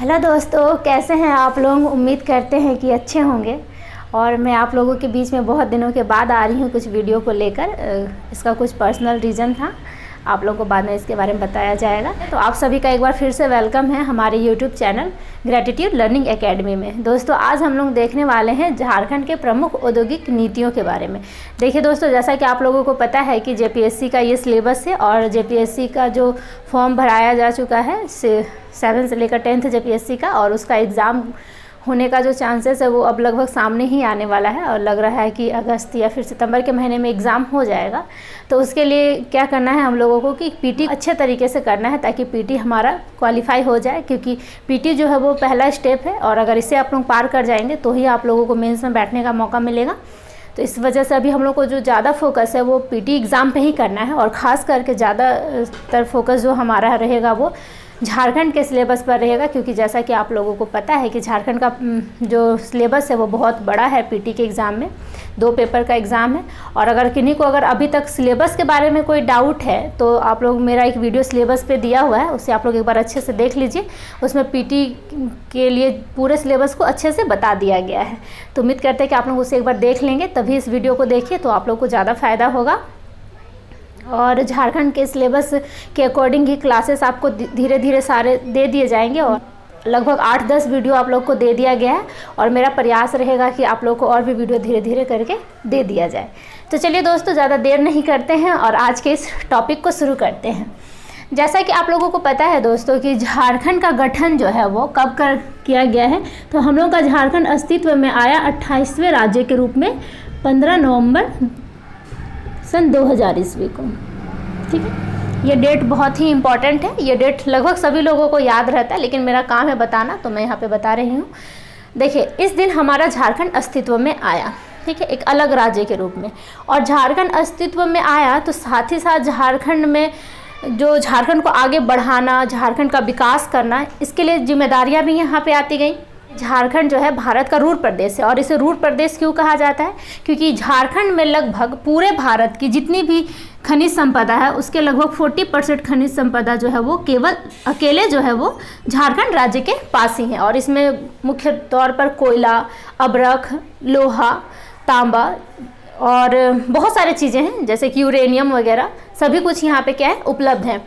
Hello दोस्तों, कैसे हैं आप लोग। उम्मीद करते हैं कि अच्छे होंगे। और मैं आप लोगों के बीच में बहुत दिनों के बाद आ रही हूँ कुछ वीडियो को लेकर। इसका कुछ पर्सनल रीज़न था, आप लोगों को बाद में इसके बारे में बताया जाएगा। तो आप सभी का एक बार फिर से वेलकम है हमारे YouTube channel gratitude learning academy में। दोस्तों, आज हम लोग देखने वाले हैं झारखंड के प्रमुख औद्योगिक नीतियों के बारे में। देखिए दोस्तों, जैसा कि आप लोगों को पता है कि जेपीएससी का ये सिलेबस है और जेपीएससी का जो फॉर्म भराया जा चुका है 7 से लेकर 10th जेपीएससी का, और उसका एग्ज़ाम होने का जो चांसेस है वो अब लगभग सामने ही आने वाला है। और लग रहा है कि अगस्त या फिर सितंबर के महीने में एग्ज़ाम हो जाएगा। तो उसके लिए क्या करना है हम लोगों को कि पीटी अच्छे तरीके से करना है ताकि पीटी हमारा क्वालिफाई हो जाए, क्योंकि पीटी जो है वो पहला स्टेप है और अगर इसे आप लोग पार कर जाएंगे तो ही आप लोगों को मेंस में बैठने का मौका मिलेगा। तो इस वजह से अभी हम लोग को जो ज़्यादा फोकस है वो पीटी एग्ज़ाम पे ही करना है, और ख़ास करके ज़्यादातर फोकस जो हमारा रहेगा वो झारखंड के सिलेबस पर रहेगा, क्योंकि जैसा कि आप लोगों को पता है कि झारखंड का जो सिलेबस है वो बहुत बड़ा है। पीटी के एग्ज़ाम में 2 पेपर का एग्ज़ाम है। और अगर किन्हीं को अगर अभी तक सिलेबस के बारे में कोई डाउट है तो आप लोग मेरा एक वीडियो सिलेबस पे दिया हुआ है, उसे आप लोग एक बार अच्छे से देख लीजिए। उसमें पीटी के लिए पूरे सिलेबस को अच्छे से बता दिया गया है। तो उम्मीद करते हैं कि आप लोग उसे एक बार देख लेंगे, तभी इस वीडियो को देखिए तो आप लोग को ज़्यादा फ़ायदा होगा। और झारखंड के सिलेबस के अकॉर्डिंग ही क्लासेस आपको धीरे धीरे सारे दे दिए जाएंगे, और लगभग 8-10 वीडियो आप लोग को दे दिया गया है। और मेरा प्रयास रहेगा कि आप लोग को और भी वीडियो धीरे धीरे करके दे दिया जाए। तो चलिए दोस्तों, ज़्यादा देर नहीं करते हैं और आज के इस टॉपिक को शुरू करते हैं। जैसा कि आप लोगों को पता है दोस्तों कि झारखंड का गठन जो है वो कब किया गया है, तो हम लोग का झारखंड अस्तित्व में आया 28वें राज्य के रूप में 15 नवंबर सन 2000 ईस्वी को। ठीक है, ये डेट बहुत ही इम्पॉर्टेंट है। ये डेट लगभग सभी लोगों को याद रहता है, लेकिन मेरा काम है बताना, तो मैं यहाँ पे बता रही हूँ। देखिए, इस दिन हमारा झारखंड अस्तित्व में आया, ठीक है, एक अलग राज्य के रूप में। और झारखंड अस्तित्व में आया तो साथ ही साथ झारखंड में जो झारखंड को आगे बढ़ाना, झारखंड का विकास करना, इसके लिए जिम्मेदारियाँ भी यहाँ पर आती गई। झारखंड जो है भारत का रूर प्रदेश है, और इसे रूर प्रदेश क्यों कहा जाता है, क्योंकि झारखंड में लगभग पूरे भारत की जितनी भी खनिज संपदा है उसके लगभग 40% खनिज संपदा जो है वो केवल अकेले जो है वो झारखंड राज्य के पास ही है। और इसमें मुख्य तौर पर कोयला, अब्रक, लोहा, तांबा और बहुत सारी चीज़ें हैं, जैसे कि यूरेनियम वगैरह, सभी कुछ यहाँ पे क्या है, उपलब्ध है।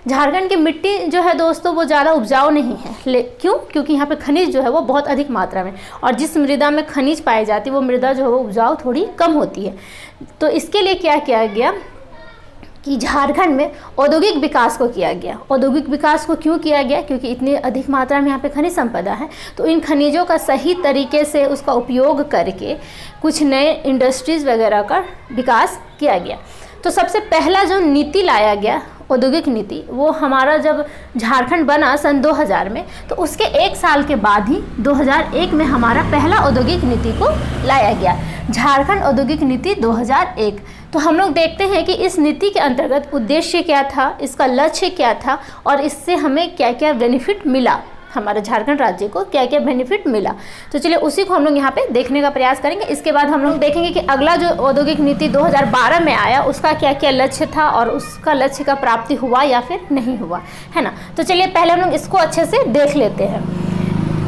झारखंड की मिट्टी जो है दोस्तों वो ज़्यादा उपजाऊ नहीं है। क्यों? क्योंकि यहाँ पे खनिज जो है वो बहुत अधिक मात्रा में, और जिस मृदा में खनिज पाई जाती है वो मृदा जो है वो उपजाऊ थोड़ी कम होती है। तो इसके लिए क्या किया गया कि झारखंड में औद्योगिक विकास को किया गया। औद्योगिक विकास को क्यों किया गया? क्योंकि इतनी अधिक मात्रा में यहाँ पे खनिज संपदा है, तो इन खनिजों का सही तरीके से उसका उपयोग करके कुछ नए इंडस्ट्रीज़ वगैरह का विकास किया गया। तो सबसे पहला जो नीति लाया गया औद्योगिक नीति, वो हमारा जब झारखंड बना सन 2000 में, तो उसके 1 साल के बाद ही 2001 में हमारा पहला औद्योगिक नीति को लाया गया, झारखंड औद्योगिक नीति 2001। तो हम लोग देखते हैं कि इस नीति के अंतर्गत उद्देश्य क्या था, इसका लक्ष्य क्या था, और इससे हमें क्या क्या बेनिफिट मिला, हमारे झारखंड राज्य को क्या क्या बेनिफिट मिला। तो चलिए उसी को हम लोग यहाँ पे देखने का प्रयास करेंगे। इसके बाद हम लोग देखेंगे कि अगला जो औद्योगिक नीति 2012 में आया उसका क्या क्या लक्ष्य था, और उसका लक्ष्य का प्राप्ति हुआ या फिर नहीं हुआ, है ना। तो चलिए पहले हम लोग इसको अच्छे से देख लेते हैं।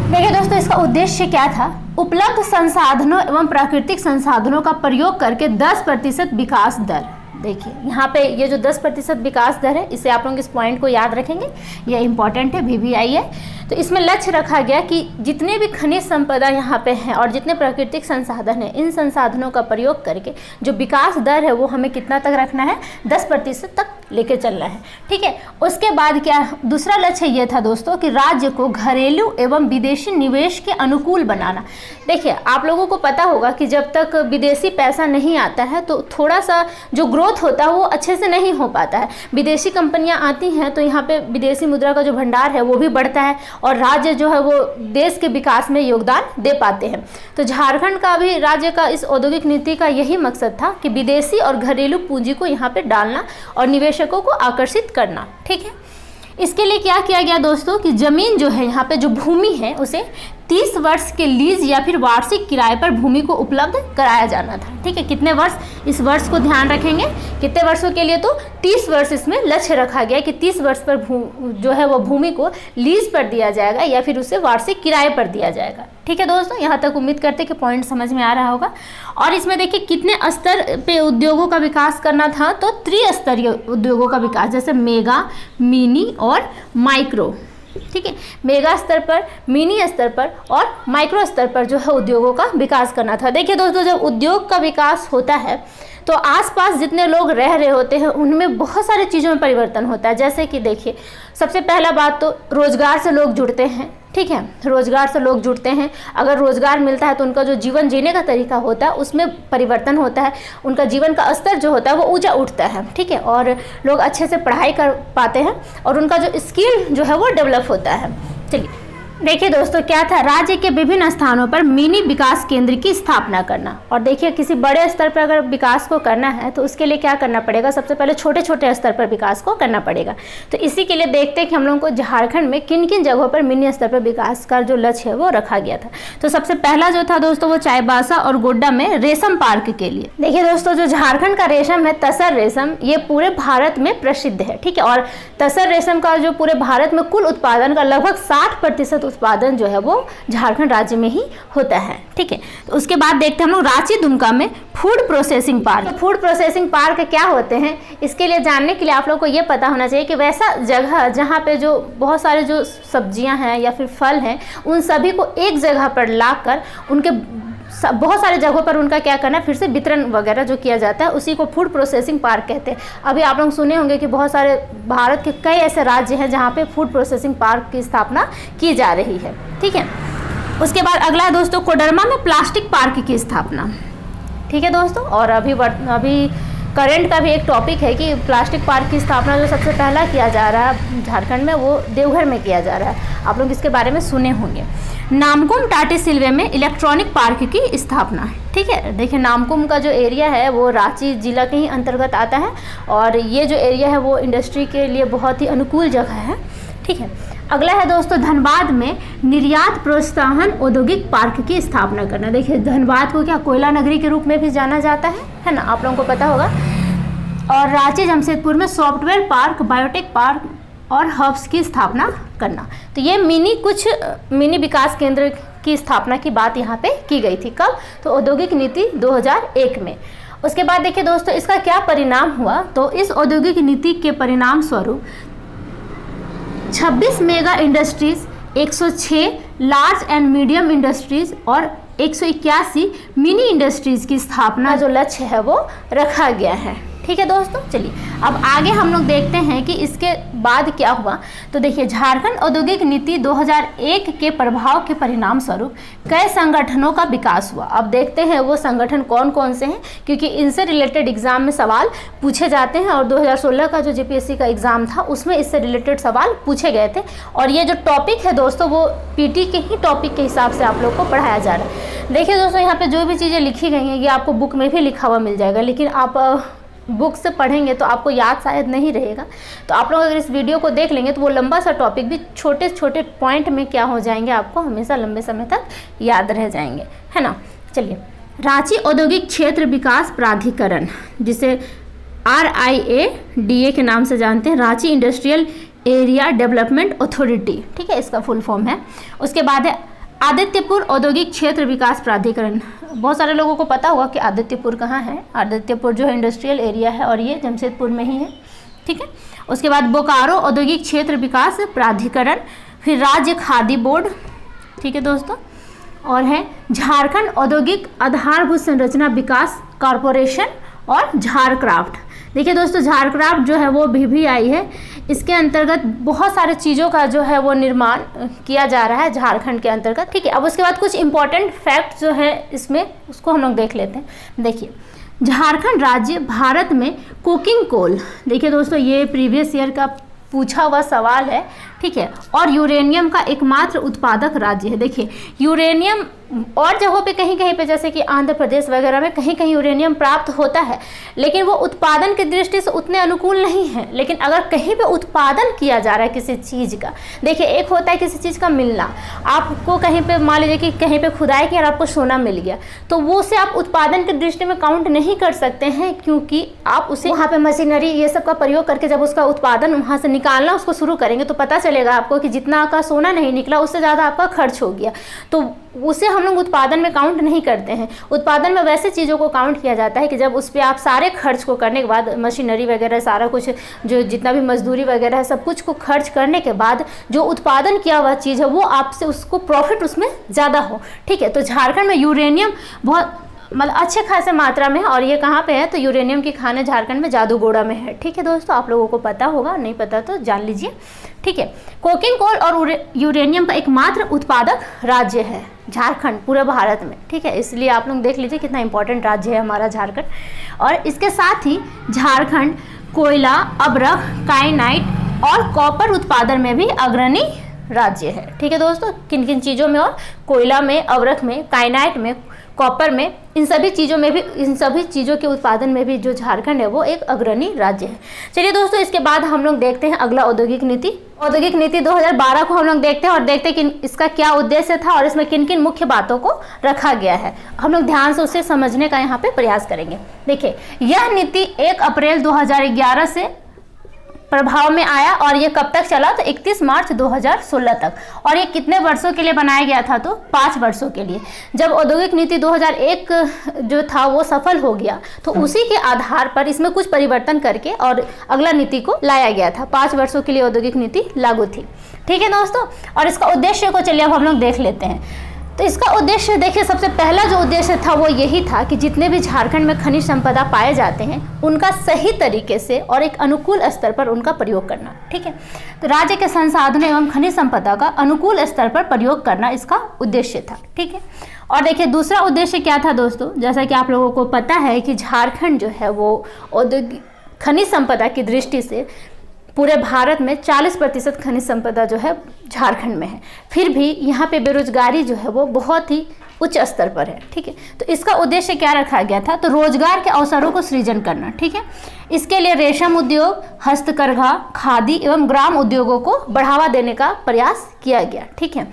देखिए दोस्तों, इसका उद्देश्य क्या था, उपलब्ध संसाधनों एवं प्राकृतिक संसाधनों का प्रयोग करके 10% विकास दर। देखिए यहाँ पे ये जो 10% विकास दर है, इसे आप लोग इस पॉइंट को याद रखेंगे, ये इंपॉर्टेंट है, VVI है। तो इसमें लक्ष्य रखा गया कि जितने भी खनिज संपदा यहाँ पे हैं और जितने प्राकृतिक संसाधन हैं, इन संसाधनों का प्रयोग करके जो विकास दर है वो हमें कितना तक रखना है, 10% तक लेके चलना है। ठीक है, उसके बाद क्या दूसरा लक्ष्य ये था दोस्तों कि राज्य को घरेलू एवं विदेशी निवेश के अनुकूल बनाना। देखिए आप लोगों को पता होगा कि जब तक विदेशी पैसा नहीं आता है तो थोड़ा सा जो ग्रोथ होता है वो अच्छे से नहीं हो पाता है। विदेशी कंपनियां आती हैं तो यहाँ पे विदेशी मुद्रा का जो भंडार है वो भी बढ़ता है, और राज्य जो है वो देश के विकास में योगदान दे पाते हैं। तो झारखंड का भी राज्य का इस औद्योगिक नीति का यही मकसद था कि विदेशी और घरेलू पूंजी को यहाँ पे डालना और निवेशकों को आकर्षित करना। ठीक है, इसके लिए क्या किया गया दोस्तों कि ज़मीन जो है यहाँ पे जो भूमि है उसे 30 वर्ष के लीज या फिर वार्षिक किराए पर भूमि को उपलब्ध कराया जाना था। ठीक है, कितने वर्ष, इस वर्ष को ध्यान रखेंगे, कितने वर्षों के लिए, तो 30 वर्ष इसमें लक्ष्य रखा गया कि 30 वर्ष पर जो है वो भूमि को लीज पर दिया जाएगा या फिर उसे वार्षिक किराए पर दिया जाएगा। ठीक है दोस्तों, यहाँ तक उम्मीद करते हैं कि पॉइंट समझ में आ रहा होगा। और इसमें देखिए कितने स्तर पे उद्योगों का विकास करना था, तो त्रिस्तरीय उद्योगों का विकास, जैसे मेगा, मिनी और माइक्रो। ठीक है, मेगा स्तर पर, मिनी स्तर पर और माइक्रो स्तर पर जो है उद्योगों का विकास करना था। देखिए दोस्तों, जब उद्योग का विकास होता है तो आसपास जितने लोग रह रहे होते हैं उनमें बहुत सारी चीज़ों में परिवर्तन होता है। जैसे कि देखिए, सबसे पहला बात तो रोजगार से लोग जुड़ते हैं। ठीक है, रोजगार से लोग जुड़ते हैं, अगर रोजगार मिलता है तो उनका जो जीवन जीने का तरीका होता है उसमें परिवर्तन होता है, उनका जीवन का स्तर जो होता है वो ऊंचा उठता है। ठीक है, और लोग अच्छे से पढ़ाई कर पाते हैं और उनका जो स्किल जो है वो डेवलप होता है। चलिए देखिए दोस्तों, क्या था, राज्य के विभिन्न स्थानों पर मिनी विकास केंद्र की स्थापना करना। और देखिए, किसी बड़े स्तर पर अगर विकास को करना है तो उसके लिए क्या करना पड़ेगा, सबसे पहले छोटे छोटे स्तर पर विकास को करना पड़ेगा। तो इसी के लिए देखते हैं कि हम लोगों को झारखंड में किन किन जगहों पर मिनी स्तर पर विकास का जो लक्ष्य है वो रखा गया था। तो सबसे पहला जो था दोस्तों वो चाईबासा और गोड्डा में रेशम पार्क के लिए। देखिए दोस्तों, जो झारखंड का रेशम है, तसर रेशम, ये पूरे भारत में प्रसिद्ध है। ठीक है, और तसर रेशम का जो पूरे भारत में कुल उत्पादन का लगभग 60% उत्पादन जो है वो झारखंड राज्य में ही होता है। ठीक है, तो उसके बाद देखते हैं हम लोग रांची दुमका में फूड प्रोसेसिंग पार्क। तो फूड प्रोसेसिंग पार्क क्या होते हैं, इसके लिए जानने के लिए आप लोग को ये पता होना चाहिए कि वैसा जगह जहाँ पे जो बहुत सारे जो सब्जियां हैं या फिर फल हैं उन सभी को एक जगह पर लाकर उनके बहुत सारे जगहों पर उनका क्या करना है, फिर से वितरण वगैरह जो किया जाता है उसी को फूड प्रोसेसिंग पार्क कहते हैं। अभी आप लोग सुने होंगे कि बहुत सारे भारत के कई ऐसे राज्य हैं जहाँ पे फूड प्रोसेसिंग पार्क की स्थापना की जा रही है। ठीक है, उसके बाद अगला है दोस्तों कोडरमा में प्लास्टिक पार्क की स्थापना। ठीक है दोस्तों, और अभी करंट का भी एक टॉपिक है कि प्लास्टिक पार्क की स्थापना जो सबसे पहला किया जा रहा है झारखंड में वो देवघर में किया जा रहा है। आप लोग इसके बारे में सुने होंगे। नामकुम टाटीसिल्वे में इलेक्ट्रॉनिक पार्क की स्थापना। ठीक है, देखिए नामकुम का जो एरिया है वो रांची जिला के ही अंतर्गत आता है और ये जो एरिया है वो इंडस्ट्री के लिए बहुत ही अनुकूल जगह है। ठीक है, अगला है दोस्तों धनबाद में निर्यात प्रोत्साहन औद्योगिक पार्क की स्थापना करना। देखिए धनबाद को क्या कोयला नगरी के रूप में भी जाना जाता है ना, आप लोगों को पता होगा। और रांची जमशेदपुर में सॉफ्टवेयर पार्क, बायोटेक पार्क और हब्स की स्थापना करना। तो ये मिनी विकास केंद्र की स्थापना की बात यहाँ पे की गई थी। कब, तो औद्योगिक नीति 2001 में। उसके बाद देखिए दोस्तों इसका क्या परिणाम हुआ, तो इस औद्योगिक नीति के परिणाम स्वरूप 26 mega industries, 106 large and medium industries और 181 मिनी इंडस्ट्रीज की स्थापना जो लक्ष्य है वो रखा गया है। ठीक है दोस्तों, चलिए अब आगे हम लोग देखते हैं कि इसके बाद क्या हुआ। तो देखिए झारखंड औद्योगिक नीति 2001 के प्रभाव के परिणाम स्वरूप कई संगठनों का विकास हुआ। अब देखते हैं वो संगठन कौन कौन से हैं, क्योंकि इनसे रिलेटेड एग्जाम में सवाल पूछे जाते हैं और 2016 का जो जीपीएससी का एग्जाम था उसमें इससे रिलेटेड सवाल पूछे गए थे। और ये जो टॉपिक है दोस्तों वो पीटी के ही टॉपिक के हिसाब से आप लोग को पढ़ाया जा रहा है। देखिए दोस्तों यहाँ पे जो भी चीज़ें लिखी गई हैं ये आपको बुक में भी लिखा हुआ मिल जाएगा, लेकिन आप बुक से पढ़ेंगे तो आपको याद शायद नहीं रहेगा। तो आप लोग अगर इस वीडियो को देख लेंगे तो वो लंबा सा टॉपिक भी छोटे छोटे पॉइंट में क्या हो जाएंगे, आपको हमेशा लंबे समय तक याद रह जाएंगे, है ना। चलिए, रांची औद्योगिक क्षेत्र विकास प्राधिकरण, जिसे RIADA के नाम से जानते हैं, Ranchi industrial area development authority. ठीक है, इसका फुल फॉर्म है। उसके बाद है आदित्यपुर औद्योगिक क्षेत्र विकास प्राधिकरण। बहुत सारे लोगों को पता होगा कि आदित्यपुर कहाँ है। आदित्यपुर जो है इंडस्ट्रियल एरिया है और ये जमशेदपुर में ही है। ठीक है, उसके बाद बोकारो औद्योगिक क्षेत्र विकास प्राधिकरण, फिर राज्य खादी बोर्ड। ठीक है दोस्तों, और है झारखंड औद्योगिक आधारभूत संरचना विकास कॉरपोरेशन और झारक्राफ्ट। देखिए दोस्तों झारक्राफ्ट जो है वो BBI है, इसके अंतर्गत बहुत सारे चीज़ों का जो है वो निर्माण किया जा रहा है झारखंड के अंतर्गत। ठीक है, अब उसके बाद कुछ इंपॉर्टेंट फैक्ट जो है इसमें उसको हम लोग देख लेते हैं। देखिए झारखंड राज्य भारत में कोकिंग कोल, देखिए दोस्तों ये प्रीवियस ईयर का पूछा हुआ सवाल है ठीक है, और यूरेनियम का एकमात्र उत्पादक राज्य है। देखिए यूरेनियम और जगहों पे कहीं कहीं पे जैसे कि आंध्र प्रदेश वगैरह में कहीं कहीं यूरेनियम प्राप्त होता है, लेकिन वो उत्पादन की दृष्टि से उतने अनुकूल नहीं है। लेकिन अगर कहीं पे उत्पादन किया जा रहा है किसी चीज़ का, देखिए एक होता है किसी चीज़ का मिलना, आपको कहीं पे मान लीजिए कि कहीं पे खुदाई किया और आपको सोना मिल गया, तो वो से आप उत्पादन की दृष्टि में काउंट नहीं कर सकते हैं, क्योंकि आप उसे वहाँ पे मशीनरी ये सब का प्रयोग करके जब उसका उत्पादन वहाँ से निकालना उसको शुरू करेंगे तो पता चलेगा आपको कि जितना का सोना नहीं निकला उससे ज़्यादा आपका खर्च हो गया, तो उसे हम लोग उत्पादन में काउंट नहीं करते हैं। उत्पादन में वैसे चीज़ों को काउंट किया जाता है कि जब उस पर आप सारे खर्च को करने के बाद, मशीनरी वगैरह सारा कुछ जो जितना भी मजदूरी वगैरह है सब कुछ को खर्च करने के बाद जो उत्पादन किया हुआ चीज़ है वो आपसे उसको प्रॉफिट उसमें ज़्यादा हो। ठीक है, तो झारखंड में यूरेनियम बहुत मतलब अच्छे खासे मात्रा में है। और ये कहाँ पे है, तो यूरेनियम की खानें झारखंड में जादूगोड़ा में है। ठीक है दोस्तों, आप लोगों को पता होगा, नहीं पता तो जान लीजिए। ठीक है, कोकिंग कोल और यूरेनियम का एकमात्र उत्पादक राज्य है झारखंड पूरे भारत में। ठीक है, इसलिए आप लोग देख लीजिए कितना इंपॉर्टेंट राज्य है हमारा झारखंड। और इसके साथ ही झारखंड कोयला, अब्रक, काइनाइट और कॉपर उत्पादन में भी अग्रणी राज्य है। ठीक है दोस्तों, किन किन चीज़ों में, और कोयला में, अब्रक में, काइनाइट में, कॉपर में, इन सभी चीज़ों के उत्पादन में भी जो झारखंड है वो एक अग्रणी राज्य है। चलिए दोस्तों, इसके बाद हम लोग देखते हैं अगला औद्योगिक नीति। औद्योगिक नीति 2012 को हम लोग देखते हैं और देखते हैं कि इसका क्या उद्देश्य था और इसमें किन किन मुख्य बातों को रखा गया है। हम लोग ध्यान से उसे समझने का यहाँ पे प्रयास करेंगे। देखिए, यह नीति 1 अप्रैल 2011 से प्रभाव में आया और ये कब तक चला, तो 31 मार्च 2016 तक। और ये कितने वर्षों के लिए बनाया गया था, तो 5 वर्षों के लिए। जब औद्योगिक नीति 2001 जो था वो सफल हो गया तो उसी के आधार पर इसमें कुछ परिवर्तन करके और अगला नीति को लाया गया था। 5 वर्षों के लिए औद्योगिक नीति लागू थी। ठीक है दोस्तों, और इसका उद्देश्य को चलिए अब हम लोग देख लेते हैं। तो इसका उद्देश्य देखिए, सबसे पहला जो उद्देश्य था वो यही था कि जितने भी झारखंड में खनिज संपदा पाए जाते हैं उनका सही तरीके से और एक अनुकूल स्तर पर उनका प्रयोग करना। ठीक है, तो राज्य के संसाधनों एवं खनिज संपदा का अनुकूल स्तर पर प्रयोग करना इसका उद्देश्य था। ठीक है, और देखिए दूसरा उद्देश्य क्या था दोस्तों, जैसा कि आप लोगों को पता है कि झारखंड जो है वो औद्योगिक खनिज संपदा की दृष्टि से पूरे भारत में 40% खनिज संपदा जो है झारखंड में है, फिर भी यहाँ पे बेरोजगारी जो है वो बहुत ही उच्च स्तर पर है। ठीक है, तो इसका उद्देश्य क्या रखा गया था, तो रोजगार के अवसरों को सृजन करना। ठीक है, इसके लिए रेशम उद्योग, हस्तकरघा, खादी एवं ग्राम उद्योगों को बढ़ावा देने का प्रयास किया गया। ठीक है,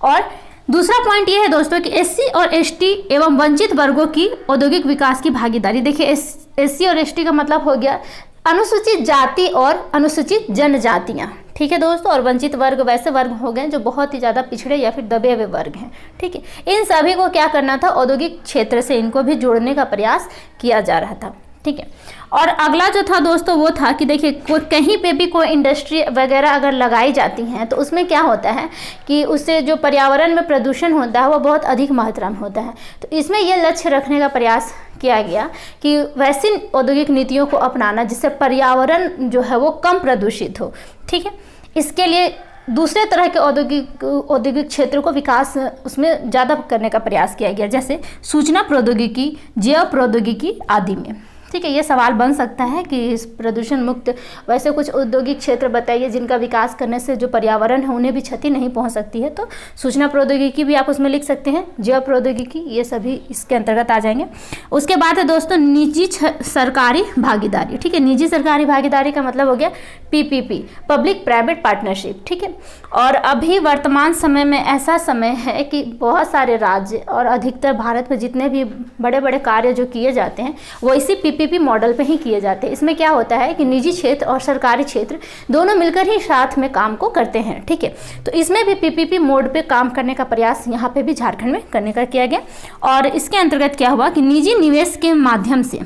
और दूसरा पॉइंट ये है दोस्तों कि एससी और एसटी एवं वंचित वर्गों की औद्योगिक विकास की भागीदारी। देखिए एससी और एसटी का मतलब हो गया अनुसूचित जाति और अनुसूचित जनजातियां। ठीक है दोस्तों, और वंचित वर्ग वैसे वर्ग हो गए जो बहुत ही ज़्यादा पिछड़े या फिर दबे हुए वर्ग हैं। ठीक है, इन सभी को क्या करना था, औद्योगिक क्षेत्र से इनको भी जोड़ने का प्रयास किया जा रहा था। ठीक है, और अगला जो था दोस्तों वो था कि देखिए कहीं पे भी कोई इंडस्ट्री वगैरह अगर लगाई जाती हैं तो उसमें क्या होता है कि उससे जो पर्यावरण में प्रदूषण होता है वो बहुत अधिक मात्रा में होता है। तो इसमें यह लक्ष्य रखने का प्रयास किया गया कि वैसी औद्योगिक नीतियों को अपनाना जिससे पर्यावरण जो है वो कम प्रदूषित हो। ठीक है, इसके लिए दूसरे तरह के औद्योगिक क्षेत्र को विकास उसमें ज़्यादा करने का प्रयास किया गया, जैसे सूचना प्रौद्योगिकी, जैव प्रौद्योगिकी आदि में। ठीक है, ये सवाल बन सकता है कि इस प्रदूषण मुक्त वैसे कुछ औद्योगिक क्षेत्र बताइए जिनका विकास करने से जो पर्यावरण है उन्हें भी क्षति नहीं पहुंच सकती है। तो सूचना प्रौद्योगिकी भी आप उसमें लिख सकते हैं, जैव प्रौद्योगिकी, ये सभी इसके अंतर्गत आ जाएंगे। उसके बाद है दोस्तों निजी सरकारी भागीदारी। ठीक है, निजी सरकारी भागीदारी का मतलब हो गया PPP, पब्लिक प्राइवेट पार्टनरशिप। ठीक है, और अभी वर्तमान समय में ऐसा समय है कि बहुत सारे राज्य और अधिकतर भारत में जितने भी बड़े बड़े कार्य जो किए जाते हैं वो इसी PPP मॉडल पे ही किए जाते हैं। इसमें क्या होता है कि निजी क्षेत्र और सरकारी क्षेत्र दोनों मिलकर ही साथ में काम को करते हैं। ठीक है, तो इसमें भी PPP मोड पे काम करने का प्रयास यहाँ पे भी झारखंड में करने का किया गया। और इसके अंतर्गत क्या हुआ कि निजी निवेश के माध्यम से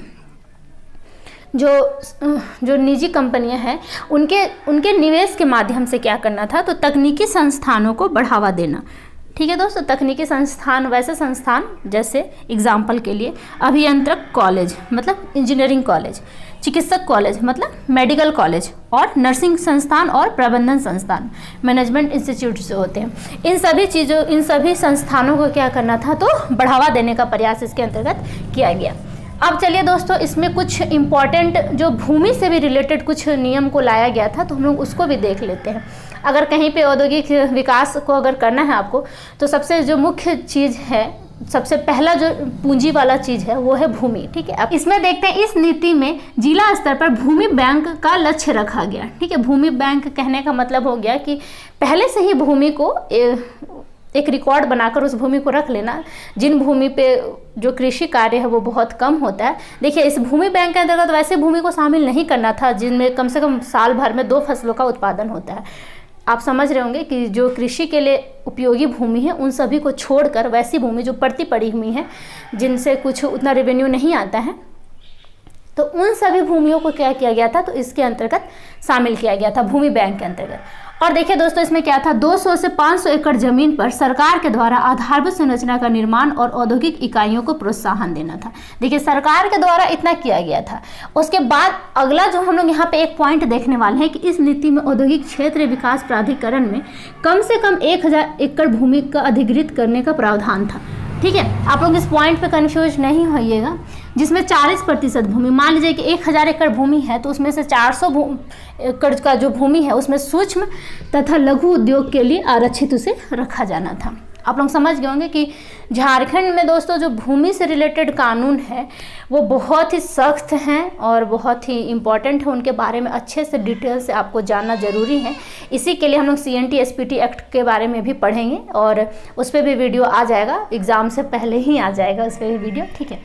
जो निजी कंपनियां हैं उनके निवेश के माध्यम से क्या करना था, तो तकनीकी संस्थानों को बढ़ावा देना। ठीक है दोस्तों, तकनीकी संस्थान वैसे संस्थान जैसे एग्जाम्पल के लिए अभियंत्रक कॉलेज मतलब इंजीनियरिंग कॉलेज, चिकित्सक कॉलेज मतलब मेडिकल कॉलेज, और नर्सिंग संस्थान और प्रबंधन संस्थान मैनेजमेंट इंस्टीट्यूट से होते हैं। इन सभी संस्थानों को क्या करना था, तो बढ़ावा देने का प्रयास इसके अंतर्गत किया गया। अब चलिए दोस्तों, इसमें कुछ इम्पॉर्टेंट जो भूमि से भी रिलेटेड कुछ नियम को लाया गया था तो हम लोग उसको भी देख लेते हैं। अगर कहीं पे औद्योगिक विकास को अगर करना है आपको, तो सबसे जो मुख्य चीज़ है, सबसे पहला जो पूंजी वाला चीज़ है वो है भूमि। ठीक है, अब इसमें देखते हैं इस नीति में जिला स्तर पर भूमि बैंक का लक्ष्य रखा गया। ठीक है, भूमि बैंक कहने का मतलब हो गया कि पहले से ही भूमि को एक रिकॉर्ड बनाकर उस भूमि को रख लेना, जिन भूमि पे जो कृषि कार्य है वो बहुत कम होता है। देखिए, इस भूमि बैंक के अंतर्गत वैसे भूमि को शामिल नहीं करना था जिनमें कम से कम साल भर में 2 फसलों का उत्पादन होता है। आप समझ रहे होंगे कि जो कृषि के लिए उपयोगी भूमि है उन सभी को छोड़कर वैसी भूमि जो पड़ती पड़ी हुई है, जिनसे कुछ उतना रेवेन्यू नहीं आता है, तो उन सभी भूमियों को क्या किया गया था, तो इसके अंतर्गत शामिल किया गया था भूमि बैंक के अंतर्गत। और देखिए दोस्तों, इसमें क्या था, 200 से 500 एकड़ जमीन पर सरकार के द्वारा आधारभूत संरचना का निर्माण और औद्योगिक इकाइयों को प्रोत्साहन देना था। देखिए, सरकार के द्वारा इतना किया गया था। उसके बाद अगला जो हम लोग यहाँ पे एक पॉइंट देखने वाले हैं कि इस नीति में औद्योगिक क्षेत्र विकास प्राधिकरण में कम से कम 1000 एकड़ भूमि का अधिग्रहित करने का प्रावधान था। ठीक है, आप लोग इस पॉइंट पे कंफ्यूज नहीं होइएगा, जिसमें 40% भूमि, मान लीजिए कि 1000 एकड़ भूमि है तो उसमें से 400 एकड़ का जो भूमि है उसमें सूक्ष्म तथा लघु उद्योग के लिए आरक्षित उसे रखा जाना था। आप लोग समझ गए होंगे कि झारखंड में दोस्तों जो भूमि से रिलेटेड कानून है वो बहुत ही सख्त हैं और बहुत ही इम्पॉर्टेंट है, उनके बारे में अच्छे से डिटेल से आपको जानना ज़रूरी है। इसी के लिए हम लोग CNT SPT एक्ट के बारे में भी पढ़ेंगे और उस पर भी वीडियो आ जाएगा, एग्ज़ाम से पहले ही आ जाएगा उस पर भी वीडियो। ठीक है,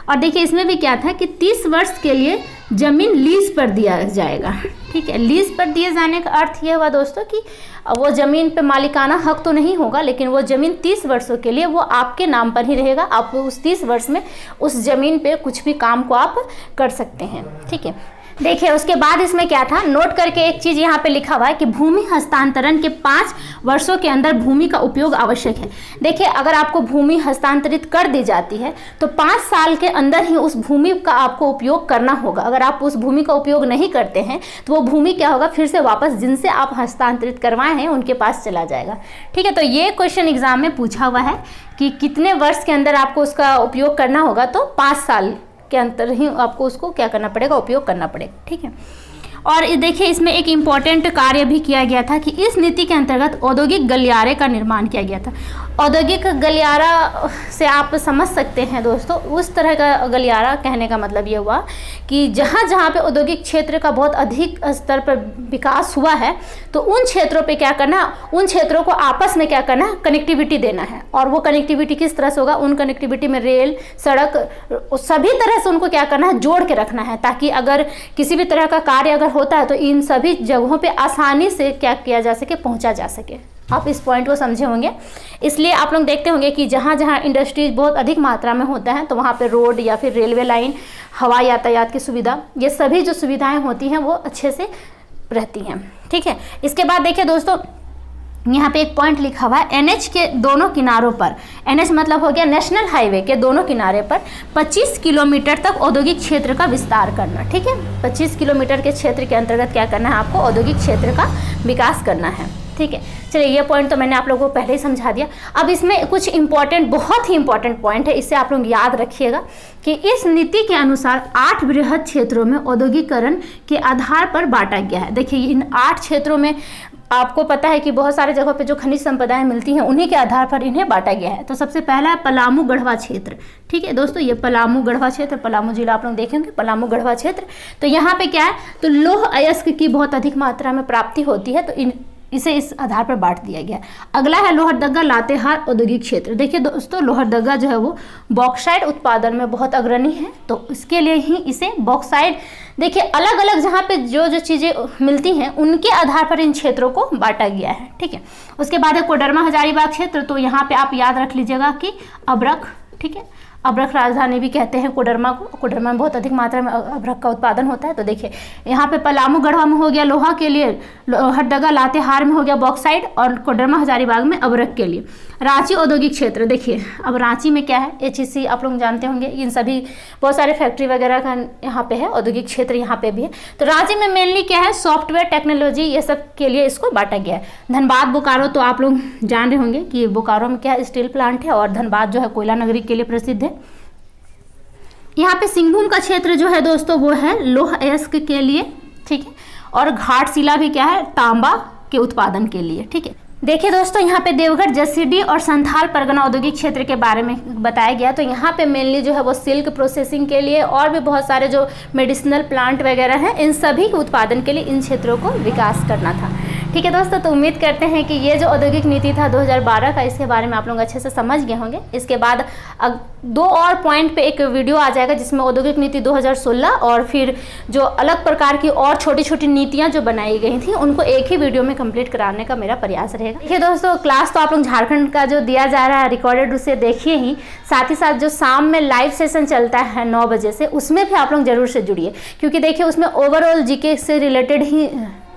और देखिए इसमें भी क्या था कि 30 वर्ष के लिए ज़मीन लीज पर दिया जाएगा। ठीक है, लीज पर दिए जाने का अर्थ ये हुआ दोस्तों कि वो ज़मीन पे मालिकाना हक तो नहीं होगा, लेकिन वो ज़मीन 30 वर्षों के लिए वो आपके नाम पर ही रहेगा। आप उस 30 वर्ष में उस ज़मीन पे कुछ भी काम को आप कर सकते हैं। ठीक है, देखिए उसके बाद इसमें क्या था, नोट करके एक चीज़ यहाँ पे लिखा हुआ है कि भूमि हस्तांतरण के 5 वर्षों के अंदर भूमि का उपयोग आवश्यक है। देखिए, अगर आपको भूमि हस्तांतरित कर दी जाती है तो 5 साल के अंदर ही उस भूमि का आपको उपयोग करना होगा। अगर आप उस भूमि का उपयोग नहीं करते हैं तो वो भूमि क्या होगा, फिर से वापस जिनसे आप हस्तांतरित करवाए हैं उनके पास चला जाएगा। ठीक है, तो ये क्वेश्चन एग्जाम में पूछा हुआ है कि कितने वर्ष के अंदर आपको उसका उपयोग करना होगा, तो 5 साल के अंतर ही आपको उसको क्या करना पड़ेगा, उपयोग करना पड़ेगा। ठीक है, और देखिए इसमें एक इम्पॉर्टेंट कार्य भी किया गया था कि इस नीति के अंतर्गत औद्योगिक गलियारे का निर्माण किया गया था। औद्योगिक गलियारा से आप समझ सकते हैं दोस्तों, उस तरह का गलियारा कहने का मतलब ये हुआ कि जहाँ जहाँ पे औद्योगिक क्षेत्र का बहुत अधिक स्तर पर विकास हुआ है तो उन क्षेत्रों पे क्या करना, उन क्षेत्रों को आपस में क्या करना, कनेक्टिविटी देना है। और वो कनेक्टिविटी किस तरह से होगा, उन कनेक्टिविटी में रेल, सड़क, सभी तरह से उनको क्या करना है, जोड़ के रखना है, ताकि अगर किसी भी तरह का कार्य अगर होता है तो इन सभी जगहों पे आसानी से क्या किया जा सके, पहुंचा जा सके। आप इस पॉइंट को समझे होंगे। इसलिए आप लोग देखते होंगे कि जहाँ जहाँ इंडस्ट्रीज बहुत अधिक मात्रा में होता है तो वहाँ पे रोड या फिर रेलवे लाइन, हवाई यातायात की सुविधा, ये सभी जो सुविधाएं होती हैं वो अच्छे से रहती हैं। ठीक है, इसके बाद देखिए दोस्तों, यहाँ पे एक पॉइंट लिखा हुआ है, NH के दोनों किनारों पर, NH मतलब हो गया नेशनल हाईवे के दोनों किनारे पर 25 किलोमीटर तक औद्योगिक क्षेत्र का विस्तार करना। ठीक है, 25 किलोमीटर के क्षेत्र के अंतर्गत क्या करना है, आपको औद्योगिक क्षेत्र का विकास करना है। ठीक है, चलिए ये पॉइंट तो मैंने आप लोगों को पहले ही समझा दिया। अब इसमें कुछ इंपॉर्टेंट, बहुत ही इंपॉर्टेंट पॉइंट है, इससे आप लोग याद रखिएगा कि इस नीति के अनुसार 8 बृहद क्षेत्रों में औद्योगिकरण के आधार पर बांटा गया है। देखिए इन 8 क्षेत्रों में आपको पता है कि बहुत सारे जगहों पे जो खनिज संपदाएं मिलती हैं उन्हीं के आधार पर इन्हें बांटा गया है। तो सबसे पहला है पलामू गढ़वा क्षेत्र। ठीक है दोस्तों, ये पलामू गढ़वा क्षेत्र, पलामू जिला आप लोग देखेंगे, पलामू गढ़वा क्षेत्र। तो यहाँ पे क्या है, तो लौह अयस्क की बहुत अधिक मात्रा में प्राप्ति होती है, तो इसे इस आधार पर बांट दिया गया। अगला है लोहरदगा लातेहार औद्योगिक क्षेत्र। देखिए दोस्तों, लोहरदगा जो है वो बॉक्साइट उत्पादन में बहुत अग्रणी है, तो इसके लिए ही इसे बॉक्साइट, देखिए अलग अलग जहाँ पे जो जो चीज़ें मिलती हैं उनके आधार पर इन क्षेत्रों को बांटा गया है। ठीक है, उसके बाद है कोडरमा हजारीबाग क्षेत्र। तो यहाँ पे आप याद रख लीजिएगा कि अबरख, ठीक है, अबरख राजधानी भी कहते हैं कोडरमा को। कोडरमा में बहुत अधिक मात्रा में अबरख का उत्पादन होता है। तो देखिए यहाँ पे पलामू गढ़वा में हो गया लोहा के लिए, लोहरदगा लातेहार में हो गया बॉक्साइट, और कोडरमा हजारीबाग में अबरख के लिए। रांची औद्योगिक क्षेत्र, देखिए अब रांची में क्या है, HEC आप लोग जानते होंगे, इन सभी बहुत सारे फैक्ट्री वगैरह का यहाँ पे है, औद्योगिक क्षेत्र यहाँ पे भी है। तो रांची में मेनली क्या है, सॉफ्टवेयर टेक्नोलॉजी, ये सब के लिए इसको बांटा गया है। धनबाद बोकारो, तो आप लोग जान रहे होंगे कि बोकारो में क्या है, स्टील प्लांट है, और धनबाद जो है कोयला नगरी के लिए प्रसिद्ध है। यहाँ पे सिंहभूम का क्षेत्र जो है दोस्तों वो है लौह अयस्क के लिए। ठीक है, और घाटशिला भी क्या है, तांबा के उत्पादन के लिए। ठीक है, देखिए दोस्तों, यहाँ पे देवघर, जसीडीह और संथाल परगना औद्योगिक क्षेत्र के बारे में बताया गया। तो यहाँ पे मेनली जो है वो सिल्क प्रोसेसिंग के लिए और भी बहुत सारे जो मेडिसिनल प्लांट वगैरह हैं, इन सभी के उत्पादन के लिए इन क्षेत्रों को विकास करना था। ठीक है दोस्तों, तो उम्मीद करते हैं कि ये जो औद्योगिक नीति था 2012 का, इसके बारे में आप लोग अच्छे से समझ गए होंगे। इसके बाद 2 और पॉइंट पे एक वीडियो आ जाएगा जिसमें औद्योगिक नीति 2016 और फिर जो अलग प्रकार की और छोटी छोटी नीतियां जो बनाई गई थी उनको एक ही वीडियो में कंप्लीट कराने का मेरा प्रयास रहेगा। देखिए दोस्तों, क्लास तो आप लोग झारखंड का जो दिया जा रहा है रिकॉर्डेड, उसे देखिए ही, साथ ही साथ जो शाम में लाइव सेशन चलता है 9 बजे से, उसमें भी आप लोग जरूर से जुड़िए, क्योंकि देखिए उसमें ओवरऑल जीके से रिलेटेड ही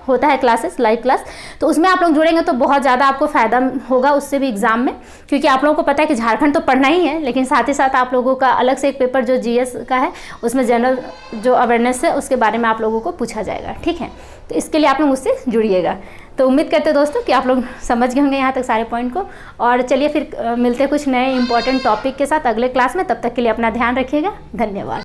होता है क्लासेस, लाइव क्लास। तो उसमें आप लोग जुड़ेंगे तो बहुत ज़्यादा आपको फ़ायदा होगा उससे भी एग्जाम में, क्योंकि आप लोगों को पता है कि झारखंड तो पढ़ना ही है, लेकिन साथ ही साथ आप लोगों का अलग से एक पेपर जो जीएस का है, उसमें जनरल जो अवेयरनेस है उसके बारे में आप लोगों को पूछा जाएगा। ठीक है, तो इसके लिए आप लोग उससे जुड़िएगा। तो उम्मीद करते हैं दोस्तों कि आप लोग समझ गए होंगे यहाँ तक सारे पॉइंट को। और चलिए फिर मिलते हैं कुछ नए इंपॉर्टेंट टॉपिक के साथ अगले क्लास में। तब तक के लिए अपना ध्यान रखिएगा। धन्यवाद।